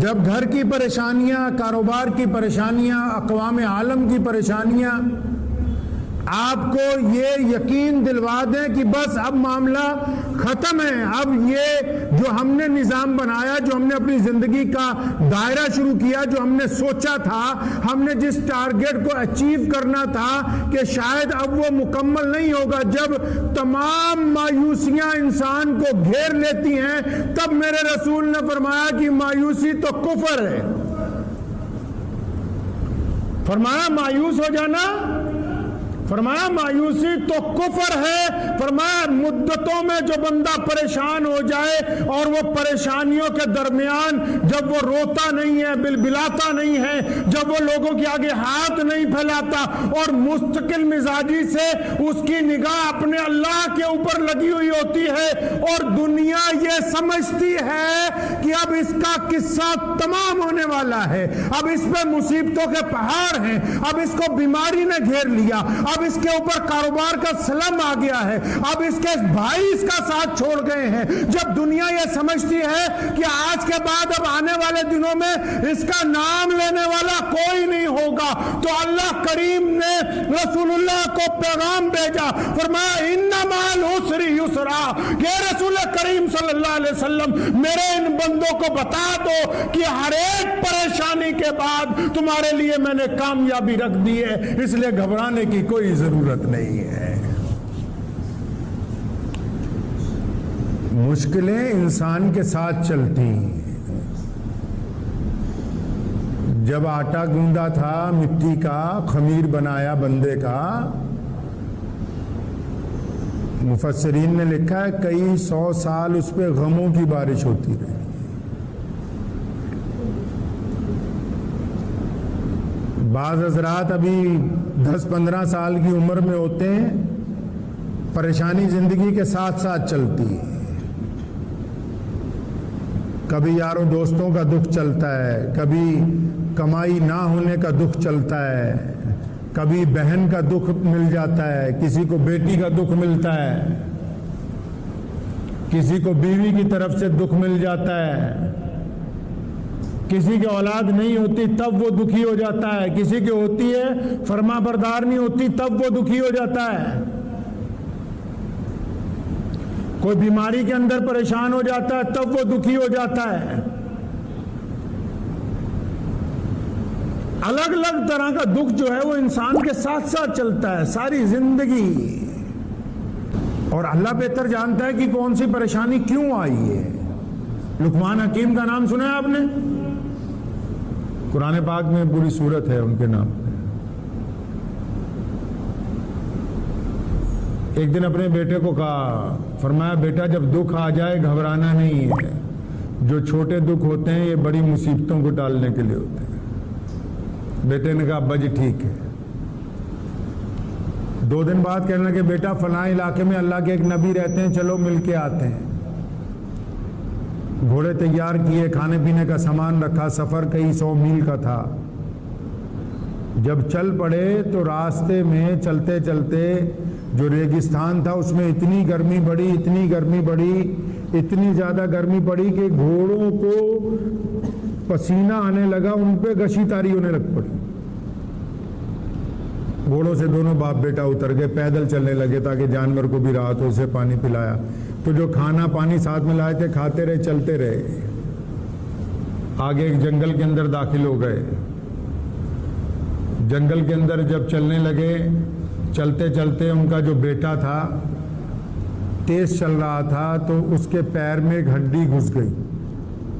जब घर की परेशानियां, कारोबार की परेशानियां, अक़वाम आलम की परेशानियां आपको ये यकीन दिलवा दें कि बस अब मामला खत्म है, अब ये जो हमने निज़ाम बनाया, जो हमने अपनी जिंदगी का दायरा शुरू किया, जो हमने सोचा था, हमने जिस टारगेट को अचीव करना था कि शायद अब वो मुकम्मल नहीं होगा। जब तमाम मायूसियां इंसान को घेर लेती हैं, तब मेरे रसूल ने फरमाया कि मायूसी तो कुफर है। फरमाया मायूस हो जाना, फरमाया मायूसी तो कुफर है। फरमाया मुद्दतों में जो बंदा परेशान हो जाए और वो परेशानियों के दरमियान जब वो रोता नहीं है, बिलबिलाता नहीं है, जब वो लोगों के आगे हाथ नहीं फैलाता और मुस्तकिल मिजाजी से उसकी निगाह अपने अल्लाह के ऊपर लगी हुई होती है और दुनिया ये समझती है कि अब इसका किस्सा तमाम होने वाला है, अब इस पे मुसीबतों के पहाड़ हैं, अब इसको बीमारी ने घेर लिया, अब इसके ऊपर कारोबार का सलम आ गया है, अब इसके भाई इसका साथ छोड़ गए हैं। जब दुनिया यह समझती है कि आज के बाद अब आने वाले दिनों में इसका नाम लेने वाला कोई नहीं होगा, तो अल्लाह करीम ने रसूलुल्लाह को पैगाम भेजा, फरमाया इन्ना माल उसरी युसरा, कि रसूल करीम सल्लल्लाहु अलैहि वसल्लम मेरे इन बंदों को बता दो कि हर एक परेशानी के बाद तुम्हारे लिए मैंने कामयाबी रख दी है, इसलिए घबराने की कोई जरूरत नहीं है। मुश्किलें इंसान के साथ चलती हैं। जब आटा गूंदा था मिट्टी का, खमीर बनाया बंदे का, मुफस्सिरीन ने लिखा है कई 100 साल उस पे गमों की बारिश होती रही। बाज़ हज़रात अभी 10-15 साल की उम्र में होते हैं, परेशानी जिंदगी के साथ साथ चलती है। कभी यारों दोस्तों का दुख चलता है, कभी कमाई ना होने का दुख चलता है, कभी बहन का दुख मिल जाता है, किसी को बेटी का दुख मिलता है, किसी को बीवी की तरफ से दुख मिल जाता है, किसी की औलाद नहीं होती तब वो दुखी हो जाता है, किसी की होती है फरमा बरदार नहीं होती तब वो दुखी हो जाता है, कोई बीमारी के अंदर परेशान हो जाता है तब वो दुखी हो जाता है। अलग अलग तरह का दुख जो है वो इंसान के साथ साथ चलता है सारी जिंदगी, और अल्लाह बेहतर जानता है कि कौन सी परेशानी क्यों आई है। लुकमान हकीम का नाम सुना है आपने? कुरान पाक में पूरी सूरत है उनके नाम पे। एक दिन अपने बेटे को कहा, फरमाया बेटा जब दुख आ जाए घबराना नहीं है, जो छोटे दुख होते हैं ये बड़ी मुसीबतों को टालने के लिए होते हैं। बेटे ने कहा अब्बा जी ठीक है। 2 दिन बाद कहने लगे बेटा फलां इलाके में अल्लाह के एक नबी रहते हैं, चलो मिल के आते हैं। घोड़े तैयार किए, खाने पीने का सामान रखा, सफर कई 100 मील का था। जब चल पड़े तो रास्ते में चलते चलते जो रेगिस्तान था उसमें इतनी गर्मी बढ़ी, इतनी गर्मी बढ़ी, इतनी ज्यादा गर्मी पड़ी कि घोड़ों को पसीना आने लगा, उन पे गशी तारी होने लग पड़ी। घोड़ों से दोनों बाप बेटा उतर गए, पैदल चलने लगे ताकि जानवर को भी राहत हो, उसे पानी पिलाया। तो जो खाना पानी साथ में लाए थे खाते रहे, चलते रहे। आगे एक जंगल के अंदर दाखिल हो गए। जंगल के अंदर जब चलने लगे, चलते चलते उनका जो बेटा था तेज चल रहा था तो उसके पैर में एक हड्डी घुस गई,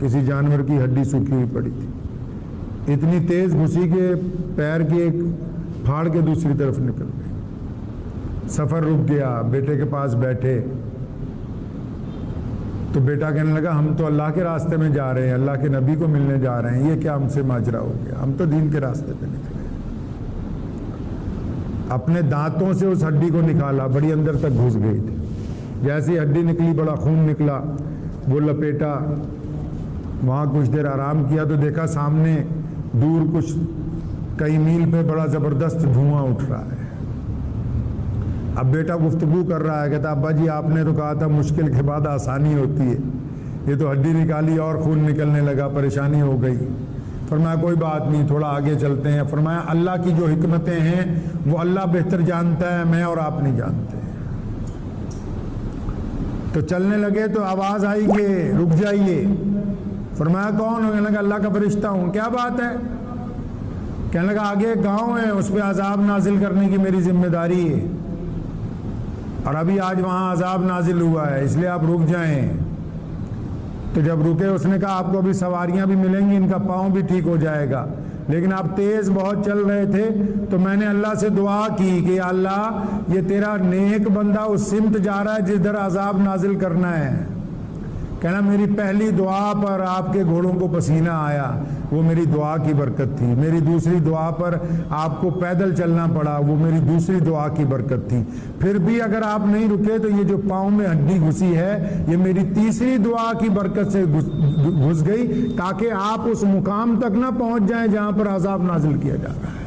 किसी जानवर की हड्डी सूखी हुई पड़ी थी। इतनी तेज घुसी कि पैर की एक फाड़ के दूसरी तरफ निकल गई। सफर रुक गया, बेटे के पास बैठे तो बेटा कहने लगा हम तो अल्लाह के रास्ते में जा रहे हैं, अल्लाह के नबी को मिलने जा रहे हैं, ये क्या हमसे माजरा हो गया, हम तो दीन के रास्ते पे निकले। अपने दांतों से उस हड्डी को निकाला, बड़ी अंदर तक घुस गई थी। जैसी हड्डी निकली बड़ा खून निकला, वो लपेटा, वहां कुछ देर आराम किया तो देखा सामने दूर कुछ कई मील पे बड़ा जबरदस्त धुआं उठ रहा है। अब बेटा गुफ्तगू कर रहा है, कहता अब्बा जी आपने तो कहा था मुश्किल के बाद आसानी होती है, ये तो हड्डी निकाली और खून निकलने लगा, परेशानी हो गई। फरमाया कोई बात नहीं, थोड़ा आगे चलते हैं। फरमाया अल्लाह की जो हिकमतें हैं वो अल्लाह बेहतर जानता है, मैं और आप नहीं जानते। तो चलने लगे तो आवाज आई कि रुक जाइए। फरमाया कौन हो? कहने लगा अल्लाह का फरिश्ता हूं। क्या बात है? कहने लगा आगे एक गांव है, उस पर अजाब नाजिल करने की मेरी जिम्मेदारी है, और अभी आज वहां अजाब नाजिल हुआ है, इसलिए आप रुक जाएं। तो जब रुके उसने कहा आपको अभी सवारियां भी मिलेंगी, इनका पाँव भी ठीक हो जाएगा, लेकिन आप तेज बहुत चल रहे थे, तो मैंने अल्लाह से दुआ की कि अल्लाह ये तेरा नेक बंदा उस सिमत जा रहा है जिधर अजाब नाजिल करना है। कहना मेरी पहली दुआ पर आपके घोड़ों को पसीना आया, वो मेरी दुआ की बरकत थी। मेरी दूसरी दुआ पर आपको पैदल चलना पड़ा, वो मेरी दूसरी दुआ की बरकत थी। फिर भी अगर आप नहीं रुके तो ये जो पाँव में हड्डी घुसी है ये मेरी तीसरी दुआ की बरकत से घुस गई, ताकि आप उस मुकाम तक ना पहुंच जाएं जहां पर अजाब नाजिल किया जा रहा है।